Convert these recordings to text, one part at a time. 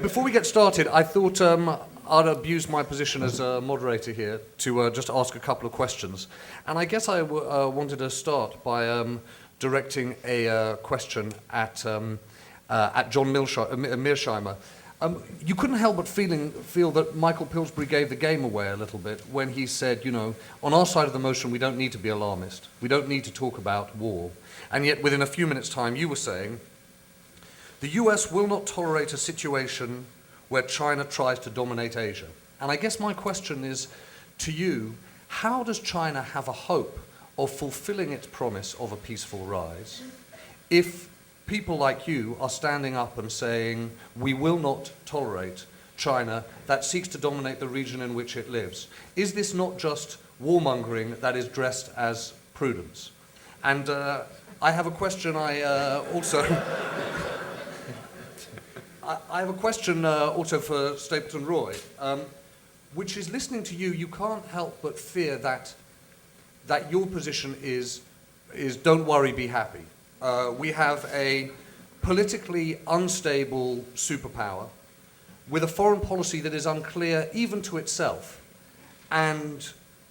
Before we get started, I thought I'd abuse my position as a moderator here to just ask a couple of questions. And I guess I wanted to start by directing a question at John Mearsheimer. You couldn't help but feel that Michael Pillsbury gave the game away a little bit when he said, you know, on our side of the motion, we don't need to be alarmist. We don't need to talk about war. And yet, within a few minutes' time, you were saying, the US will not tolerate a situation where China tries to dominate Asia. And I guess my question is to you, how does China have a hope of fulfilling its promise of a peaceful rise if people like you are standing up and saying, we will not tolerate China that seeks to dominate the region in which it lives? Is this not just warmongering that is dressed as prudence? And I have a question I have a question also for Stapleton Roy, which is, listening to you, you can't help but fear that your position is don't worry, be happy. We have a politically unstable superpower with a foreign policy that is unclear even to itself. And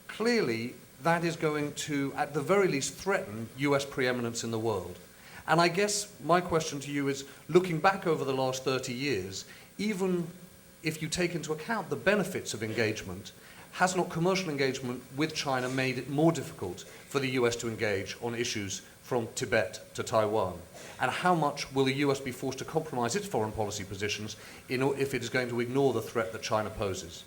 clearly, that is going to, at the very least, threaten US preeminence in the world. And I guess my question to you is, looking back over the last 30 years, even if you take into account the benefits of engagement, has not commercial engagement with China made it more difficult for the US to engage on issues from Tibet to Taiwan? And how much will the US be forced to compromise its foreign policy positions if it is going to ignore the threat that China poses?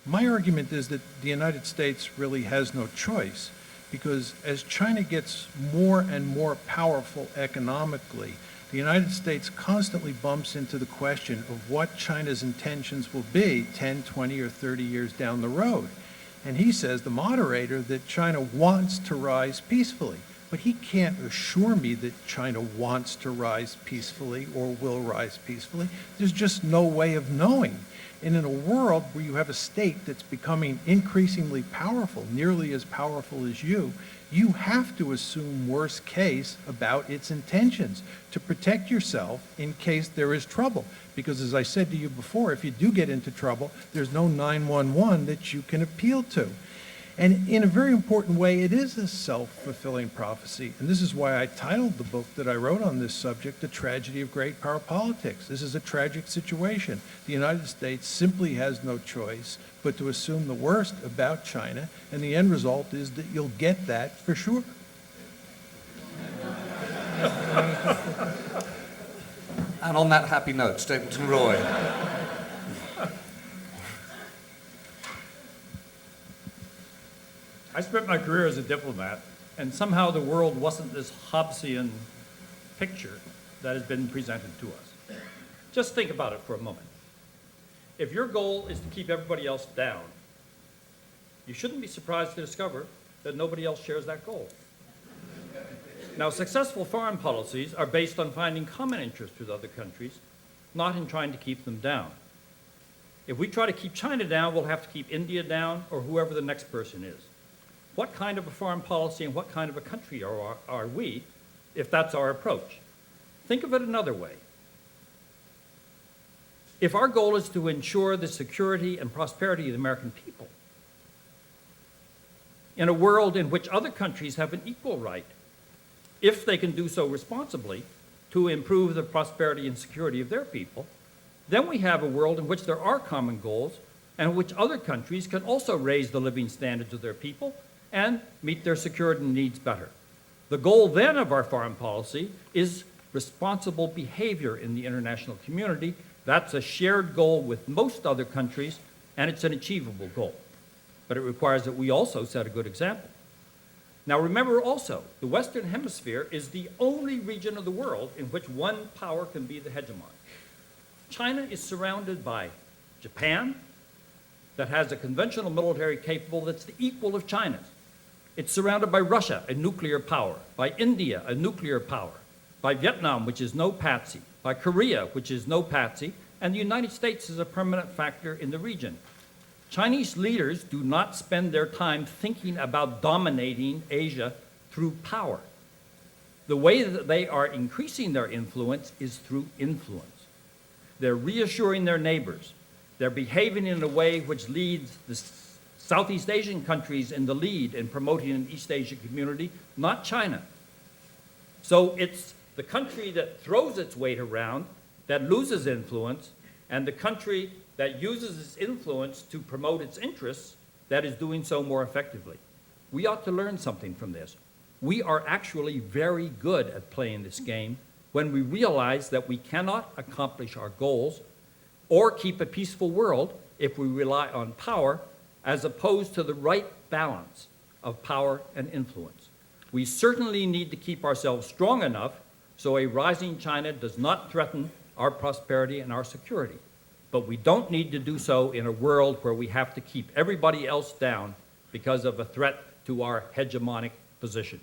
My argument is that the United States really has no choice, because as China gets more and more powerful economically, the United States constantly bumps into the question of what China's intentions will be 10, 20, or 30 years down the road. And he says, the moderator, that China wants to rise peacefully. But he can't assure me that China wants to rise peacefully or will rise peacefully. There's just no way of knowing. And in a world where you have a state that's becoming increasingly powerful, nearly as powerful as you have to assume worst case about its intentions to protect yourself in case there is trouble. Because as I said to you before, if you do get into trouble, there's no 911 that you can appeal to. And in a very important way, it is a self-fulfilling prophecy. And this is why I titled the book that I wrote on this subject, The Tragedy of Great Power Politics. This is a tragic situation. The United States simply has no choice but to assume the worst about China, and the end result is that you'll get that for sure. And on that happy note, Stapleton Roy. I spent my career as a diplomat, and somehow the world wasn't this Hobbesian picture that has been presented to us. Just think about it for a moment. If your goal is to keep everybody else down, you shouldn't be surprised to discover that nobody else shares that goal. Now, successful foreign policies are based on finding common interests with other countries, not in trying to keep them down. If we try to keep China down, we'll have to keep India down, or whoever the next person is. What kind of a foreign policy and what kind of a country are we if that's our approach? Think of it another way. If our goal is to ensure the security and prosperity of the American people, in a world in which other countries have an equal right, if they can do so responsibly, to improve the prosperity and security of their people, then we have a world in which there are common goals and in which other countries can also raise the living standards of their people and meet their security needs better. The goal then of our foreign policy is responsible behavior in the international community. That's a shared goal with most other countries, and it's an achievable goal. But it requires that we also set a good example. Now remember also, the Western Hemisphere is the only region of the world in which one power can be the hegemon. China is surrounded by Japan, that has a conventional military capable that's the equal of China's. It's surrounded by Russia, a nuclear power, by India, a nuclear power, by Vietnam, which is no patsy, by Korea, which is no patsy, and the United States is a permanent factor in the region. Chinese leaders do not spend their time thinking about dominating Asia through power. The way that they are increasing their influence is through influence. they're reassuring their neighbors. They're behaving in a way which leads the Southeast Asian countries in the lead in promoting an East Asian community, not China. So it's the country that throws its weight around that loses influence, and the country that uses its influence to promote its interests that is doing so more effectively. We ought to learn something from this. We are actually very good at playing this game when we realize that we cannot accomplish our goals or keep a peaceful world if we rely on power as opposed to the right balance of power and influence. We certainly need to keep ourselves strong enough so a rising China does not threaten our prosperity and our security. But we don't need to do so in a world where we have to keep everybody else down because of a threat to our hegemonic position.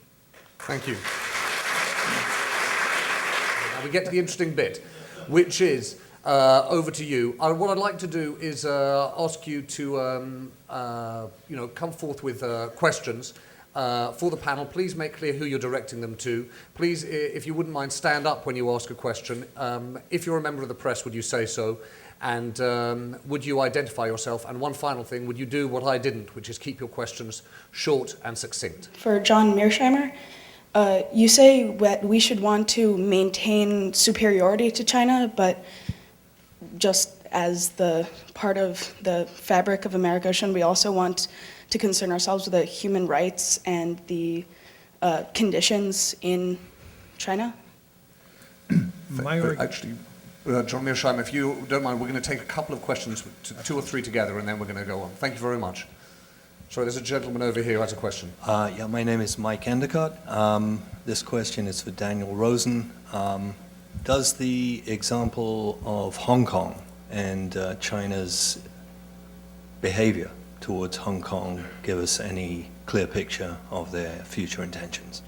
Thank you. Now we get to the interesting bit, which is over to you. What I'd like to do is ask you to come forth with questions for the panel. Please make clear who you're directing them to. Please, if you wouldn't mind, stand up when you ask a question. If you're a member of the press, would you say so? And would you identify yourself? And one final thing, would you do what I didn't, which is keep your questions short and succinct? For John Mearsheimer, you say that we should want to maintain superiority to China, but just as the part of the fabric of America, shouldn't we also want to concern ourselves with the human rights and the conditions in China? Actually, John Mearsheimer, if you don't mind, we're going to take a couple of questions, 2 or 3 together, and then we're going to go on. Thank you very much. Sorry, there's a gentleman over here who has a question. Yeah, my name is Mike Endicott. This question is for Daniel Rosen. Does the example of Hong Kong and China's behavior towards Hong Kong give us any clear picture of their future intentions?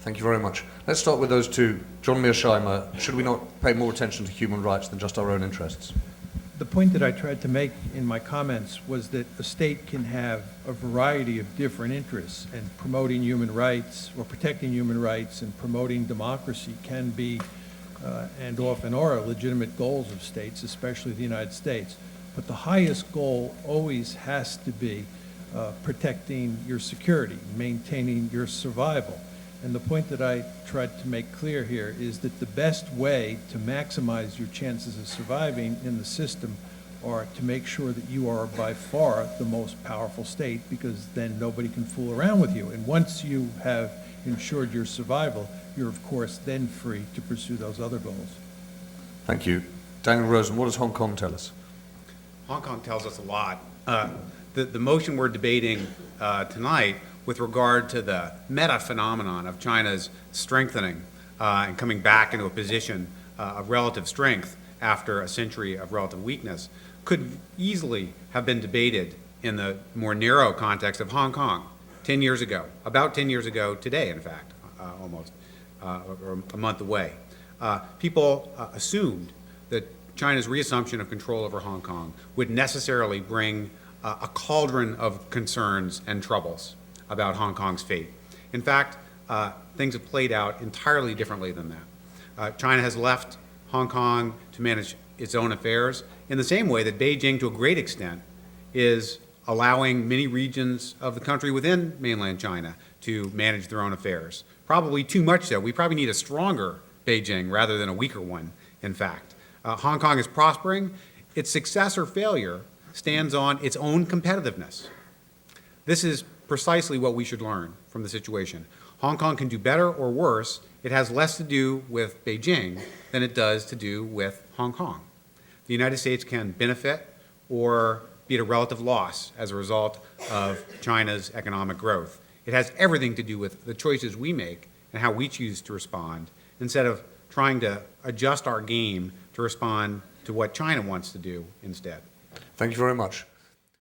Thank you very much. Let's start with those two. John Mearsheimer, should we not pay more attention to human rights than just our own interests? The point that I tried to make in my comments was that a state can have a variety of different interests, and promoting human rights or protecting human rights and promoting democracy can be and often are legitimate goals of states, especially the United States. But the highest goal always has to be protecting your security, maintaining your survival. And the point that I tried to make clear here is that the best way to maximize your chances of surviving in the system are to make sure that you are by far the most powerful state, because then nobody can fool around with you. And once you have ensured your survival, you're of course then free to pursue those other goals. Thank you. Daniel Rosen, what does Hong Kong tell us? Hong Kong tells us a lot. The motion we're debating tonight with regard to the meta-phenomenon of China's strengthening and coming back into a position of relative strength after a century of relative weakness could easily have been debated in the more narrow context of Hong Kong 10 years ago, about 10 years ago today, in fact, almost, or a month away. People assumed that China's reassumption of control over Hong Kong would necessarily bring a cauldron of concerns and troubles about Hong Kong's fate. In fact, things have played out entirely differently than that. China has left Hong Kong to manage its own affairs in the same way that Beijing, to a great extent, is allowing many regions of the country within mainland China to manage their own affairs. Probably too much so. We probably need a stronger Beijing rather than a weaker one, in fact. Hong Kong is prospering. Its success or failure stands on its own competitiveness. This is precisely what we should learn from the situation. Hong Kong can do better or worse. It has less to do with Beijing than it does to do with Hong Kong. The United States can benefit or be at a relative loss as a result of China's economic growth. It has everything to do with the choices we make and how we choose to respond, instead of trying to adjust our game to respond to what China wants to do instead. Thank you very much.